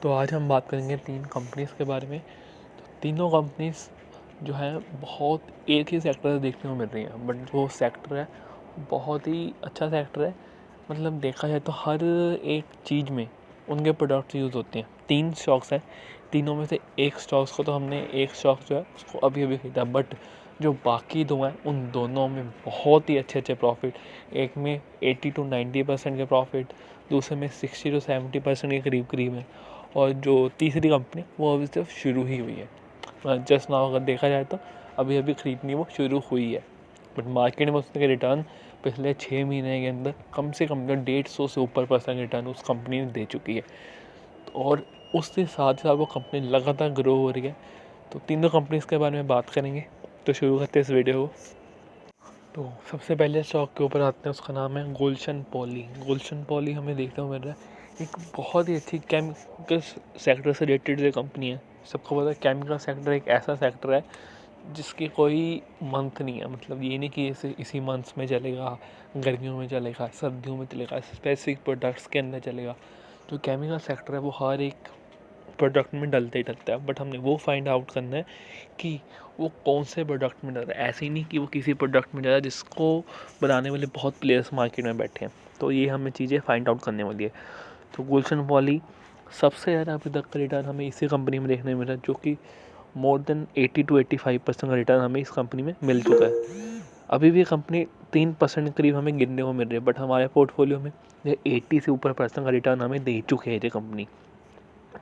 तो आज हम बात करेंगे 3 कंपनीज़ के बारे में। तो तीनों कंपनीज़ जो हैं बहुत एक ही सेक्टर से देखने को मिल रही हैं, बट जो सेक्टर है बहुत ही अच्छा सेक्टर है। मतलब देखा जाए तो हर एक चीज़ में उनके प्रोडक्ट्स यूज़ होते हैं। 3 स्टॉक्स हैं, तीनों में से एक स्टॉक्स को तो हमने एक स्टॉक जो है उसको अभी-अभी खरीदा, बट जो बाकी 2 हैं उन दोनों में बहुत ही अच्छे-अच्छे प्रॉफ़िट। एक में 80 टू 90% के प्रॉफ़िट, दूसरे में 60 टू 70% के करीब-करीब है। और जो तीसरी कंपनी वो अभी सिर्फ शुरू ही हुई है। जस्ट नाउ अगर देखा जाए तो अभी-अभी खरीदनी वो शुरू हुई है, बट मार्केट में उसके रिटर्न पिछले 6 महीने के अंदर कम से कम 150 से ऊपर % रिटर्न उस कंपनी ने दे चुकी है। और उसके साथ-साथ वो कंपनी लगातार ग्रो हो रही है। तो तीनों कंपनीज़ के बारे में बात करेंगे, तो शुरू करते हैं इस वीडियो को। तो सबसे पहले स्टॉक के ऊपर आते हैं, उसका नाम है गुलशन पॉली। गुलशन पॉली हमें देखने को मिल रहा है एक बहुत ही अच्छी केमिकल सेक्टर से रिलेटेड जो कंपनी है। सबको पता है केमिकल सेक्टर एक ऐसा सेक्टर है जिसकी कोई मंथ नहीं है। मतलब ये नहीं कि इसे इसी मंथ्स में चलेगा, गर्मियों में चलेगा, सर्दियों में चलेगा, स्पेसिफिक प्रोडक्ट्स के अंदर चलेगा। जो केमिकल सेक्टर है वो हर एक प्रोडक्ट में डलता ही डलता है, बट हमने वो फाइंड आउट करना है कि वो कौन से प्रोडक्ट में डल रहा है। ऐसे ही नहीं कि वो किसी प्रोडक्ट में डल रहा है जिसको बनाने वाले बहुत प्लेयर्स मार्केट में बैठे हैं। तो ये हमें चीज़ें फाइंड आउट करने वाली है। तो गुलशन पॉली सबसे ज़्यादा अभी तक का रिटर्न हमें इसी कंपनी में देखने में मिला, जो कि मोर देन 80 टू 85% का रिटर्न हमें इस कंपनी में मिल चुका है। अभी भी कंपनी 3% करीब हमें गिरने को मिल रही है, बट हमारे पोर्टफोलियो में ये 80 से ऊपर % का रिटर्न हमें दे चुके हैं ये कंपनी।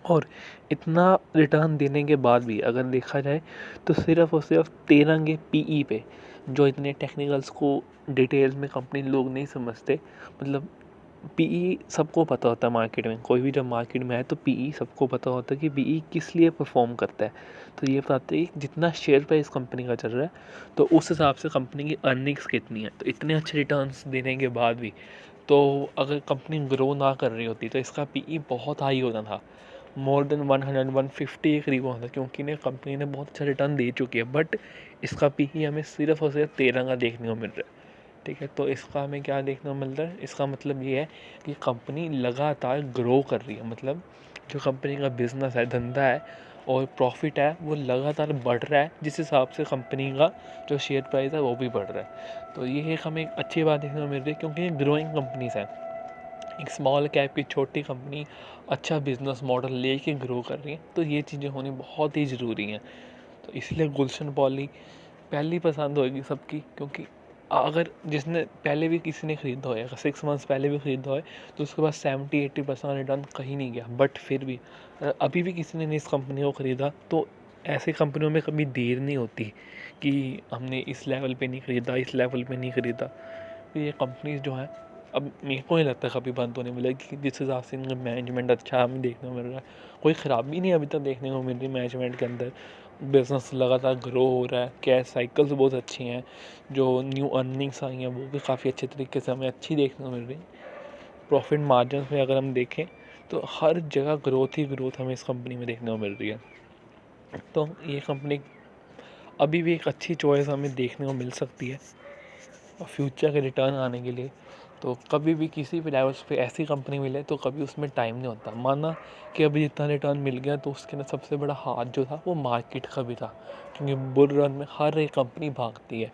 और इतना रिटर्न देने के बाद भी अगर देखा जाए तो सिर्फ और सिर्फ 13 के पीई पे, जो इतने टेक्निकल्स को डिटेल्स में कंपनी लोग नहीं समझते। मतलब पीई सबको पता होता है मार्केट में, कोई भी जब मार्केट में है तो पीई सबको पता होता है कि पीई किस लिए परफॉर्म करता है। तो ये बताते हैं कि जितना शेयर प्राइस कंपनी का चल रहा है तो उस हिसाब से कंपनी की अर्निंग्स कितनी है। तो इतने अच्छे रिटर्न्स देने के बाद भी तो अगर कंपनी ग्रो ना कर रही होती तो इसका पीई बहुत हाई होता था, मोर देन 100-150 के करीब होता, क्योंकि ने कंपनी ने बहुत अच्छा रिटर्न दे चुकी है। बट इसका पीई हमें सिर्फ और सिर्फ 13 का देखने को मिल रहा है। ठीक है, तो इसका हमें क्या देखने को मिल रहा है, इसका मतलब ये है कि कंपनी लगातार ग्रो कर रही है। मतलब जो कंपनी का बिजनेस है, धंधा है और प्रॉफिट है वो लगातार बढ़ रहा है, जिस हिसाब से कंपनी का जो शेयर प्राइस है वो भी बढ़ रहा है। तो ये एक हमें अच्छी बात देखने को मिल रही है, क्योंकि ये ग्रोइंग कंपनीज है। एक स्मॉल कैप की छोटी कंपनी अच्छा बिजनेस मॉडल लेके ग्रो कर रही है, तो ये चीज़ें होनी बहुत ही ज़रूरी हैं। तो इसलिए गुलशन पॉली पहली पसंद होगी सबकी, क्योंकि अगर जिसने पहले भी किसी ने ख़रीदा हो, अगर 6 मंथ्स पहले भी ख़रीदा हो तो उसके पास 70-80% रिटर्न कहीं नहीं गया। बट फिर भी अभी भी किसी ने इस कंपनी को ख़रीदा तो ऐसी कंपनियों में कभी देर नहीं होती कि हमने इस लेवल पे नहीं ख़रीदा, इस लेवल पे नहीं ख़रीदा। तो ये कंपनीज जो हैं अब मेरे को नहीं लगता कभी बंद होने वाली, कि जिस हिसाब से इनका मैनेजमेंट अच्छा हमें देखने को मिल रहा है, कोई ख़राबी नहीं अभी तक देखने को मिल रही मैनेजमेंट के अंदर। बिज़नेस लगातार ग्रो हो रहा है, कैश साइकिल्स बहुत अच्छी हैं, जो न्यू अर्निंग्स आई हैं वो भी काफ़ी अच्छे तरीके से हमें अच्छी देखने को मिल रही है। प्रॉफिट मार्जिन में अगर हम देखें तो हर जगह ग्रोथ ही ग्रोथ हमें इस कंपनी में देखने को मिल रही है। तो ये कंपनी अभी भी एक अच्छी चॉइस हमें देखने को मिल सकती है और फ्यूचर के रिटर्न आने के लिए। तो कभी भी किसी भी लेवल्स पे ऐसी कंपनी मिले तो कभी उसमें टाइम नहीं होता। माना कि अभी जितना रिटर्न मिल गया तो उसके अंदर सबसे बड़ा हाथ जो था वो मार्केट का भी था, क्योंकि बुल रन में हर एक कंपनी भागती है।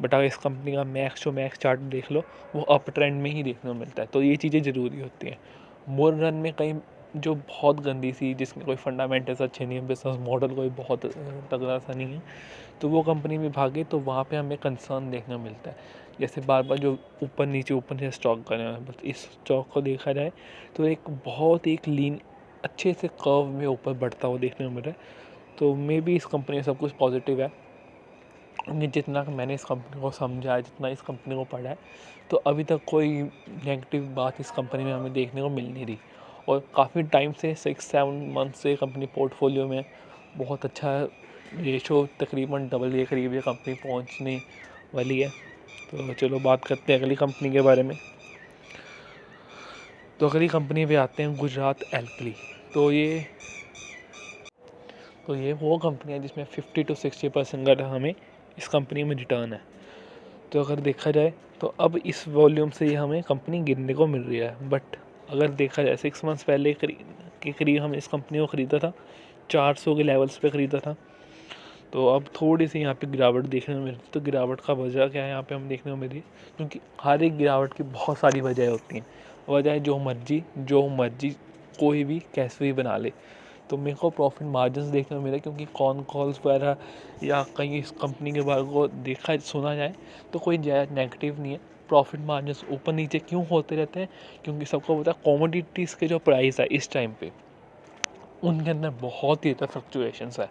बट अगर इस कंपनी का मैक्स टू मैक्स चार्ट देख लो वो अप ट्रेंड में ही देखने को मिलता है। तो ये चीज़ें ज़रूरी होती हैं। बुल रन में कहीं जो बहुत गंदी सी, जिसमें कोई फंडामेंटल्स अच्छे नहीं है, बिजनेस मॉडल कोई बहुत तगड़ा सा नहीं है, तो वो कंपनी भी भागे तो वहाँ पे हमें कंसर्न देखने को मिलता है। जैसे बार बार जो ऊपर नीचे स्टॉक कर रहे हैं, बस इस स्टॉक को देखा जाए तो एक बहुत एक लीन अच्छे से कर्व में ऊपर बढ़ता हुआ देखने को मिल रहा है। तो मे बी इस कंपनी में सब कुछ पॉजिटिव है, क्योंकि जितना मैंने इस कंपनी को समझा है, जितना इस कंपनी को पढ़ा है, तो अभी तक कोई नेगेटिव बात इस कंपनी में हमें देखने को मिल नहीं रही। और काफ़ी टाइम से 6-7 मंथ से कंपनी पोर्टफोलियो में बहुत अच्छा रेशो, तकरीबन डबल के करीब ये कंपनी पहुंचने वाली है। तो चलो बात करते हैं अगली कंपनी के बारे में। तो अगली कंपनी पे आते हैं, गुजरात एल्कली। तो ये वो कंपनी है जिसमें 50 टू 60% का हमें इस कंपनी में रिटर्न है। तो अगर देखा जाए तो अब इस वॉल्यूम से ये हमें कंपनी गिरने को मिल रही है। बट अगर देखा जाए 6 मंथ्स पहले के करीब हमने इस कंपनी को ख़रीदा था, 400 के लेवल्स पे ख़रीदा था। तो अब थोड़ी सी यहाँ पे गिरावट देखने को मिल रही है। तो गिरावट का वजह क्या है यहाँ पे हम देखने को मिल रही है, क्योंकि हर एक गिरावट की बहुत सारी वजह होती हैं। वजह जो मर्जी कोई भी कैसे भी बना ले। तो मेरे को प्रॉफिट मार्जिन्स देखने को मिला, क्योंकि कॉन कॉल्स वगैरह या कहीं इस कंपनी के बारे को देखा सुना जाए तो कोई ज़्यादा नेगेटिव नहीं है। प्रॉफिट मार्जिन्स ऊपर नीचे क्यों होते रहते हैं, क्योंकि सबको पता है कॉमोडिटीज़ के जो प्राइस है इस टाइम पे उनके अंदर बहुत ही ज़्यादा फ्लक्चुएशंस है,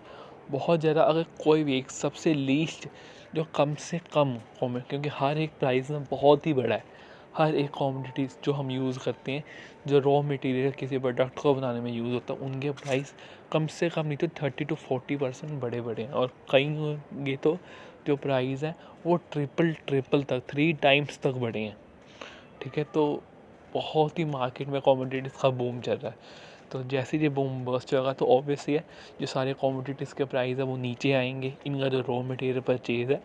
बहुत ज़्यादा। अगर कोई भी एक सबसे लीस्ट जो कम से कम क्योंकि हर एक प्राइस में बहुत ही बड़ा है, हर एक कॉमोडिटीज़ जो हम यूज़ करते हैं, जो रॉ मटेरियल किसी प्रोडक्ट को बनाने में यूज़ होता है, उनके प्राइस कम से कम नहीं तो 30 to 40% बड़े बड़े हैं। और कई ये तो जो प्राइस है वो ट्रिपल तक 3 times तक बढ़े हैं। ठीक है, तो बहुत ही मार्केट में कॉमोडिटीज़ का बूम चल रहा है। तो जैसे ये बूम बस्ट होगा तो ऑब्वियसली है जो सारे कॉमोडिटीज़ के प्राइस है वो नीचे आएंगे, इनका जो रॉ मटेरियल परचेज़ है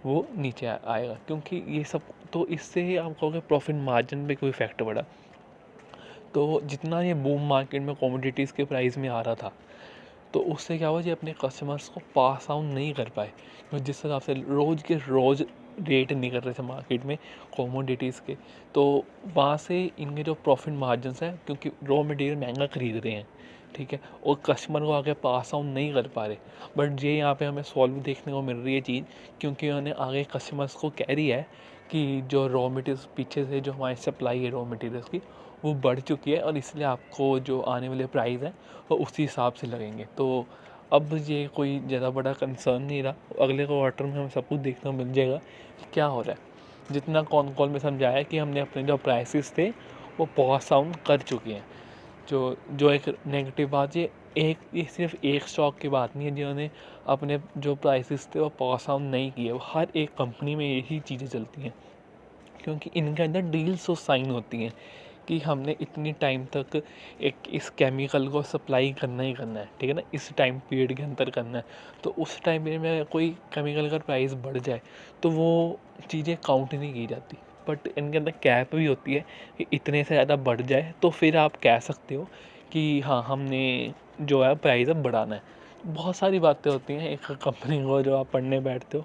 वो नीचे आएगा, क्योंकि ये सब तो इससे आप कहोगे प्रॉफिट मार्जिन पे कोई इफेक्ट पड़ा। तो जितना ये बूम मार्केट में कॉमोडिटीज़ के प्राइस में आ रहा था, तो उससे क्या हुआ जी अपने कस्टमर्स को पास ऑन नहीं कर पाए, क्योंकि जिस हिसाब से रोज़ के रोज़ रेट नहीं कर रहे थे मार्केट में कॉमोडिटीज़ के, तो वहाँ से इनके जो प्रॉफिट मार्जिन्स हैं, क्योंकि रॉ मटेरियल महंगा ख़रीद रहे हैं, ठीक है, और कस्टमर को आगे पास ऑन नहीं कर पा रहे। बट ये यहाँ पे हमें सॉल्व देखने को मिल रही है चीज़, क्योंकि उन्होंने आगे कस्टमर्स को कह रही है कि जो रॉ मटेरियल्स पीछे से जो हमारी सप्लाई है रॉ मटेरियल्स की वो बढ़ चुकी है, और इसलिए आपको जो आने वाले प्राइस हैं वो उसी हिसाब से लगेंगे। तो अब ये कोई ज़्यादा बड़ा कंसर्न नहीं रहा, अगले क्वार्टर में हमें सब कुछ देखने को मिल जाएगा कि क्या हो रहा है। जितना कॉन कॉल में समझाया कि हमने अपने जो प्राइसेस थे वो पास ऑन कर चुके हैं। जो एक नेगेटिव बात ये सिर्फ एक स्टॉक की बात नहीं है जिन्होंने अपने जो प्राइसेस थे वो पास ऑन नहीं किए। वो हर एक कंपनी में यही चीज़ें चलती हैं, क्योंकि इनके अंदर डील्स और साइन होती हैं कि हमने इतनी टाइम तक एक इस केमिकल को सप्लाई करना ही करना है, ठीक है ना, इस टाइम पीरियड के अंदर करना है। तो उस टाइम पीरियड में कोई केमिकल का प्राइस बढ़ जाए तो वो चीज़ें काउंट नहीं की जाती। बट इनके अंदर कैप भी होती है कि इतने से ज़्यादा बढ़ जाए तो फिर आप कह सकते हो कि हाँ हमने जो है प्राइस अब बढ़ाना है। बहुत सारी बातें होती हैं एक कंपनी को जो आप पढ़ने बैठते हो।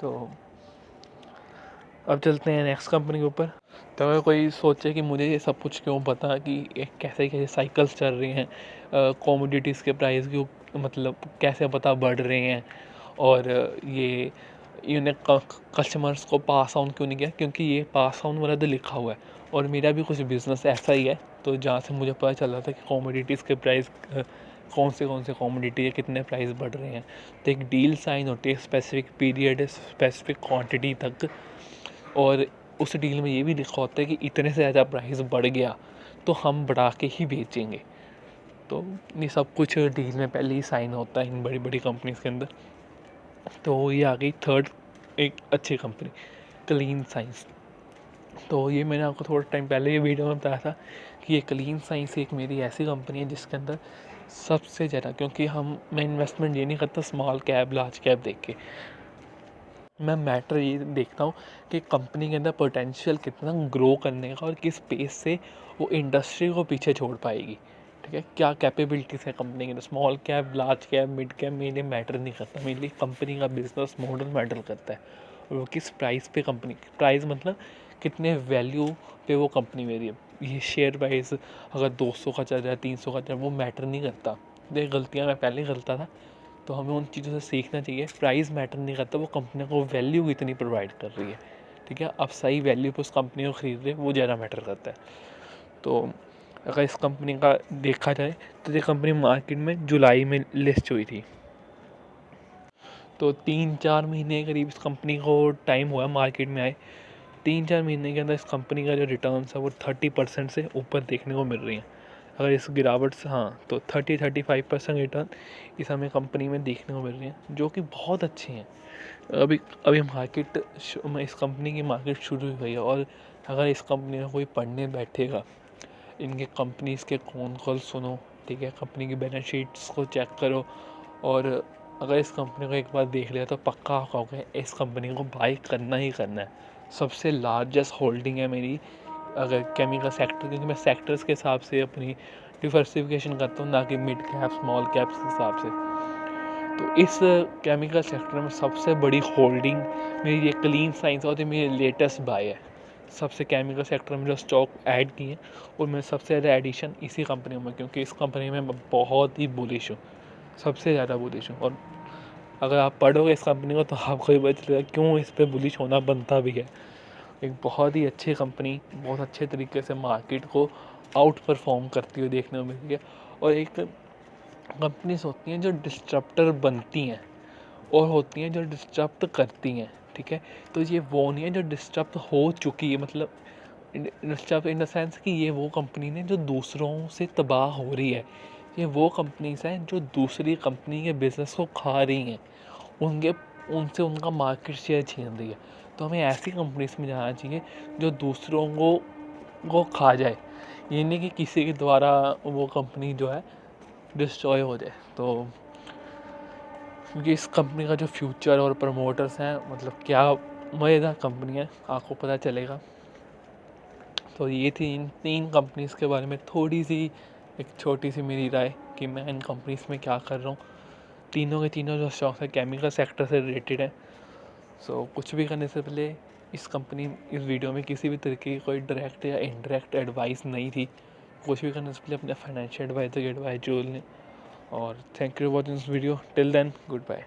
तो अब चलते हैं नेक्स्ट कंपनी के ऊपर। तो अगर कोई सोचे कि मुझे ये सब कुछ क्यों पता कि कैसे कैसे साइकिल्स चल रही हैं, कॉमोडिटीज़ के प्राइस की मतलब कैसे पता बढ़ रहे हैं, और ये इन्हें कस्टमर्स को पास ऑन क्यों नहीं किया, क्योंकि ये पास ऑन वाला तो लिखा हुआ है। और मेरा भी कुछ बिज़नेस ऐसा ही है, तो जहाँ से मुझे पता चल रहा था कि कॉमोडिटीज़ के प्राइस कौन से कॉमोडिटी है, कितने प्राइस बढ़ रहे हैं। तो एक डील साइन होती है स्पेसिफिक पीरियड स्पेसिफिक क्वांटिटी तक, और उस डील में ये भी लिखा होता है कि इतने से ज़्यादा प्राइस बढ़ गया तो हम बढ़ा के ही बेचेंगे। तो ये सब कुछ डील में पहले ही साइन होता है इन बड़ी बड़ी कंपनीज़ के अंदर। तो ये आ गई थर्ड एक अच्छी कंपनी, क्लीन साइंस। तो ये मैंने आपको थोड़ा टाइम पहले ये वीडियो में बताया था कि ये क्लीन साइंस एक मेरी ऐसी कंपनी है जिसके अंदर सबसे ज़्यादा, क्योंकि मैं इन्वेस्टमेंट ये नहीं करता स्मॉल कैप लार्ज कैप देख के, मैं मैटर ये देखता हूँ कि कंपनी के अंदर पोटेंशियल कितना ग्रो करने का और किस पेस से वो इंडस्ट्री को पीछे छोड़ पाएगी। ठीक है, क्या कैपेबिलिटीज़ है कंपनी के अंदर। Small cap large cap mid cap मेरे मैटर नहीं करता, मेरे लिए कंपनी का बिजनेस मॉडल मैटर करता है, और वो किस प्राइस पे कंपनी, प्राइस मतलब कितने वैल्यू पे वो कंपनी मेरी है। ये शेयर प्राइस अगर 200 का चल रहा है 300 का चल रहा है वो मैटर नहीं करता। ये गलतियाँ मैं पहले करता था, तो हमें उन चीज़ों से सीखना चाहिए। प्राइस मैटर नहीं करता, वो कंपनी को वैल्यू कितनी प्रोवाइड कर रही है। ठीक है, आप सही वैल्यू पे उस कंपनी को ख़रीद रहे वो ज़्यादा मैटर करता है। तो अगर इस कंपनी का देखा जाए तो ये कंपनी मार्केट में जुलाई में लिस्ट हुई थी, तो 3-4 महीने करीब इस कंपनी को टाइम हुआ मार्केट में आए। 3-4 महीने के अंदर इस कंपनी का जो रिटर्न्स है वो 30% से ऊपर देखने को मिल रही हैं। अगर इस गिरावट से तो 30-35% रिटर्न इस हमें कंपनी में देखने को मिल रही हैं, जो कि बहुत अच्छे हैं। अभी मार्केट इस कंपनी की मार्केट शुरू हुई है, और अगर इस कंपनी में कोई पढ़ने बैठेगा, इनके कंपनीज़ के कौन कॉल सुनो, ठीक है, कंपनी की बैलेंस शीट्स को चेक करो, और अगर इस कंपनी को एक बार देख लिया तो पक्का होगा इस कंपनी को बाई करना ही करना है। सबसे लार्जेस्ट होल्डिंग है मेरी अगर केमिकल सेक्टर, क्योंकि मैं सेक्टर्स के हिसाब से अपनी डिवर्सिफिकेशन करता हूँ, ना कि मिड कैप स्मॉल कैप्स के हिसाब से। तो इस केमिकल सेक्टर में सबसे बड़ी होल्डिंग मेरी ये क्लीन साइंस और ये मेरी लेटेस्ट बाय है। सबसे केमिकल सेक्टर में जो स्टॉक ऐड किए और मैं सबसे ज़्यादा एडिशन इसी कंपनी में, क्योंकि इस कंपनी में मैं बहुत ही बुलिश हूँ, सबसे ज़्यादा बुलिश हूँ। और अगर आप पढ़ोगे इस कंपनी को तो आपको ही पता चलेगा क्यों इस पर बुलिश होना बनता भी है। एक बहुत ही अच्छी कंपनी, बहुत अच्छे तरीके से मार्केट को आउट परफॉर्म करती हुई देखने को मिलती है। और एक कंपनीज होती हैं जो डिस्ट्रप्टर बनती हैं और होती हैं जो डिस्ट्रप्ट करती हैं, ठीक है। तो ये वो नहीं है जो डिस्ट्रप्ट हो चुकी है, मतलब डिस्टर्ब इन द सेंस कि ये वो कंपनी ने जो दूसरों से तबाह हो रही है। ये वो कंपनीज हैं जो दूसरी कंपनी के बिज़नेस को खा रही हैं, उनके उनसे उनका मार्केट शेयर छीन रही है। तो हमें ऐसी कंपनीज में जाना चाहिए जो दूसरों को खा जाए, ये नहीं कि किसी के द्वारा वो कंपनी जो है डिस्ट्रॉय हो जाए। तो क्योंकि इस कंपनी का जो फ्यूचर और प्रमोटर्स हैं, मतलब क्या मज़ेदार कंपनी है, आपको पता चलेगा। तो ये थी इन 3 कंपनीज़ के बारे में थोड़ी सी एक छोटी सी मेरी राय कि मैं इन कंपनीज़ में क्या कर रहा हूँ। तीनों के तीनों जो स्टॉक्स है केमिकल सेक्टर से रिलेटेड है। सो कुछ भी करने से पहले इस वीडियो में किसी भी तरीके की कोई डायरेक्ट या इनडायरेक्ट एडवाइस नहीं थी। कुछ भी करने से पहले अपने फाइनेंशियल एडवाइज़र की एडवाइस जरूर लें। और thank you for watching this video. Till then, good bye.